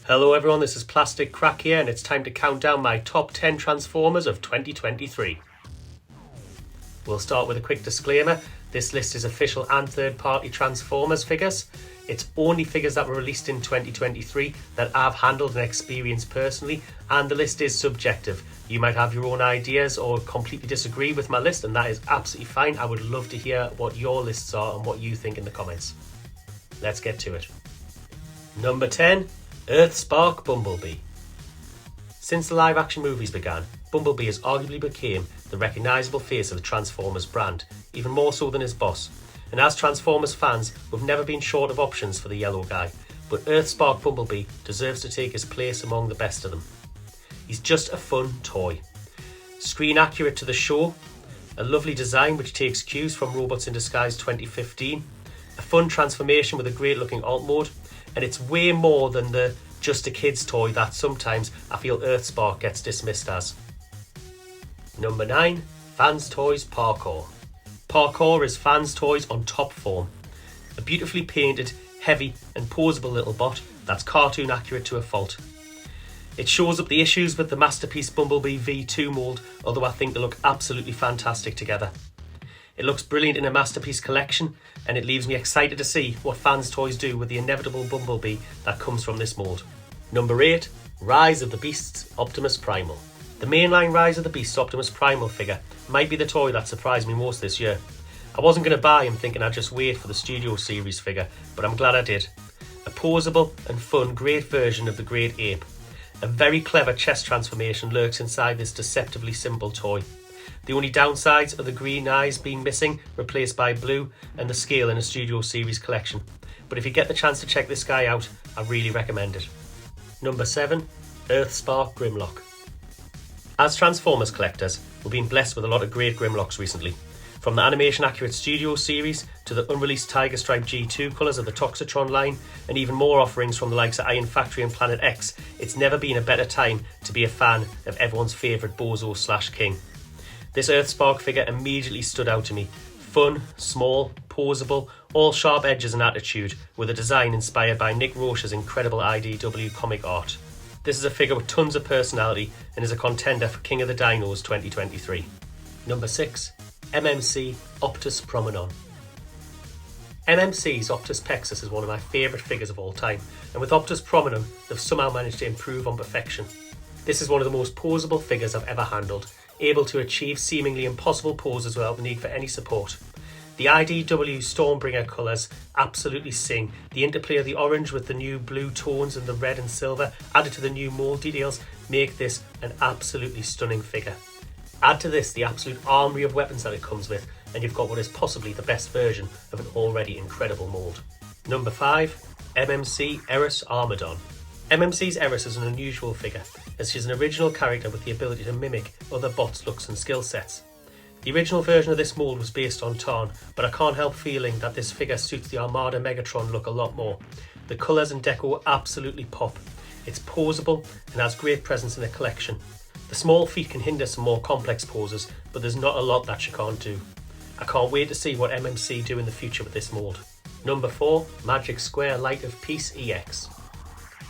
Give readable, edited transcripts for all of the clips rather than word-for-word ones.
Hello everyone, this is Plastic Craic here and it's time to count down my top 10 Transformers of 2023. We'll start with a quick disclaimer. This list is official and third-party Transformers figures. It's only figures that were released in 2023 that I've handled and experienced personally, and the list is subjective. You might have your own ideas or completely disagree with my list, and that is absolutely fine. I would love to hear what your lists are and what you think in the comments. Let's get to it. Number 10. Earthspark Bumblebee. Since the live action movies began, Bumblebee has arguably become the recognisable face of the Transformers brand, even more so than his boss. And as Transformers fans, we've never been short of options for the yellow guy, but Earthspark Bumblebee deserves to take his place among the best of them. He's just a fun toy. Screen accurate to the show, a lovely design which takes cues from Robots in Disguise 2015, a fun transformation with a great looking alt mode, and it's way more than the just a kid's toy that sometimes I feel Earthspark gets dismissed as. Number 9. Fans Toys Parkour. Parkour is Fans Toys on top form. A beautifully painted, heavy and poseable little bot that's cartoon accurate to a fault. It shows up the issues with the Masterpiece Bumblebee V2 mould, although I think they look absolutely fantastic together. It looks brilliant in a Masterpiece collection, and it leaves me excited to see what Fans Toys do with the inevitable Bumblebee that comes from this mould. Number 8. Rise of the Beasts Optimus Primal. The mainline Rise of the Beasts Optimus Primal figure might be the toy that surprised me most this year. I wasn't going to buy him thinking I'd just wait for the Studio Series figure, but I'm glad I did. A poseable and fun great version of the Great Ape. A very clever chest transformation lurks inside this deceptively simple toy. The only downsides are the green eyes being missing, replaced by blue, and the scale in a Studio Series collection. But if you get the chance to check this guy out, I really recommend it. Number 7. Earthspark Grimlock. As Transformers collectors, we've been blessed with a lot of great Grimlocks recently. From the animation accurate Studio Series to the unreleased Tiger Stripe G2 colours of the Toxitron line, and even more offerings from the likes of Iron Factory and Planet X, it's never been a better time to be a fan of everyone's favourite Bozo/King. This Earthspark figure immediately stood out to me. Fun, small, poseable, all sharp edges and attitude, with a design inspired by Nick Roche's incredible IDW comic art. This is a figure with tons of personality and is a contender for King of the Dinos 2023. Number 6. MMC Optus Promenon. MMC's Optus Pexus is one of my favourite figures of all time, and with Optus Promenon, they've somehow managed to improve on perfection. This is one of the most poseable figures I've ever handled, able to achieve seemingly impossible poses without the need for any support. The IDW Stormbringer colours absolutely sing. The interplay of the orange with the new blue tones and the red and silver added to the new mould details make this an absolutely stunning figure. Add to this the absolute armoury of weapons that it comes with, and you've got what is possibly the best version of an already incredible mould. Number 5. MMC Eris Armada. MMC's Eris is an unusual figure, as she's an original character with the ability to mimic other bots' looks and skill sets. The original version of this mould was based on Tarn, but I can't help feeling that this figure suits the Armada Megatron look a lot more. The colours and deco absolutely pop. It's poseable and has great presence in a collection. The small feet can hinder some more complex poses, but there's not a lot that she can't do. I can't wait to see what MMC do in the future with this mould. Number 4. Magic Square Light of Peace EX.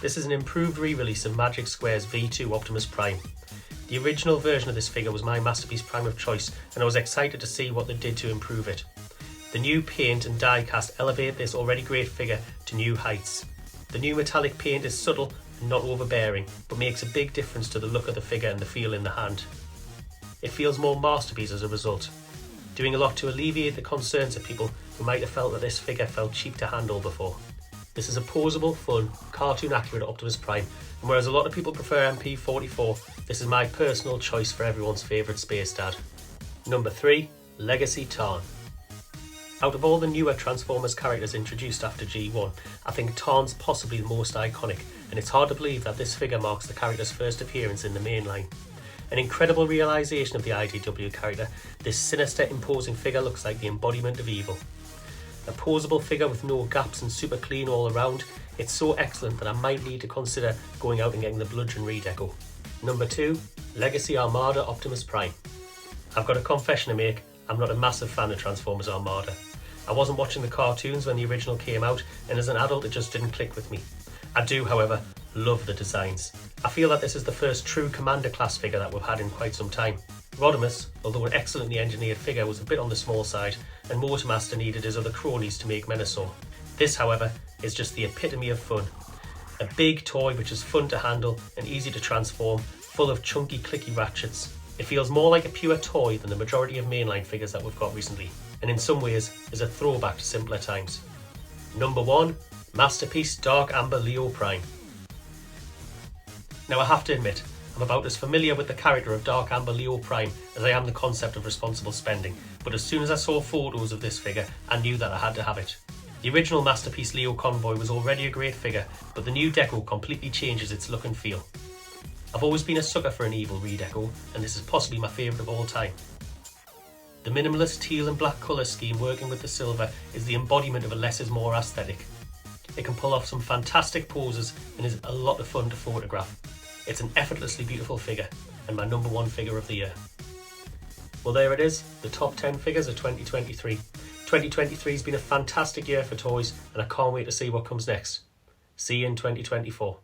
This is an improved re-release of Magic Square's V2 Optimus Prime. The original version of this figure was my Masterpiece Prime of choice, and I was excited to see what they did to improve it. The new paint and die cast elevate this already great figure to new heights. The new metallic paint is subtle and not overbearing, but makes a big difference to the look of the figure and the feel in the hand. It feels more Masterpiece as a result, doing a lot to alleviate the concerns of people who might have felt that this figure felt cheap to handle before. This is a poseable, fun, cartoon-accurate Optimus Prime, and whereas a lot of people prefer MP44, this is my personal choice for everyone's favourite space dad. Number 3. Legacy Tarn. Out of all the newer Transformers characters introduced after G1, I think Tarn's possibly the most iconic, and it's hard to believe that this figure marks the character's first appearance in the mainline. An incredible realisation of the IDW character, this sinister, imposing figure looks like the embodiment of evil. A poseable figure with no gaps and super clean all around, it's so excellent that I might need to consider going out and getting the bludgeon redeco. Number 2. Legacy Armada Optimus Prime. I've got a confession to make, I'm not a massive fan of Transformers Armada. I wasn't watching the cartoons when the original came out, and as an adult it just didn't click with me. I do, however, Love the designs. I feel that this is the first true Commander class figure that we've had in quite some time. Rodimus, although an excellently engineered figure, was a bit on the small side, and Mortimaster needed his other cronies to make Menasor. This, however, is just the epitome of fun. A big toy which is fun to handle and easy to transform, full of chunky clicky ratchets. It feels more like a pure toy than the majority of mainline figures that we've got recently, and in some ways is a throwback to simpler times. Number 1, Masterpiece Dark Amber Leo Prime. Now I have to admit, I'm about as familiar with the character of Dark Amber Leo Prime as I am the concept of responsible spending, but as soon as I saw photos of this figure, I knew that I had to have it. The original Masterpiece Leo Convoy was already a great figure, but the new deco completely changes its look and feel. I've always been a sucker for an evil redeco, and this is possibly my favourite of all time. The minimalist teal and black colour scheme working with the silver is the embodiment of a less is more aesthetic. It can pull off some fantastic poses and is a lot of fun to photograph. It's an effortlessly beautiful figure, and my number 1 figure of the year. Well, there it is, the top 10 figures of 2023. 2023 has been a fantastic year for toys, and I can't wait to see what comes next. See you in 2024.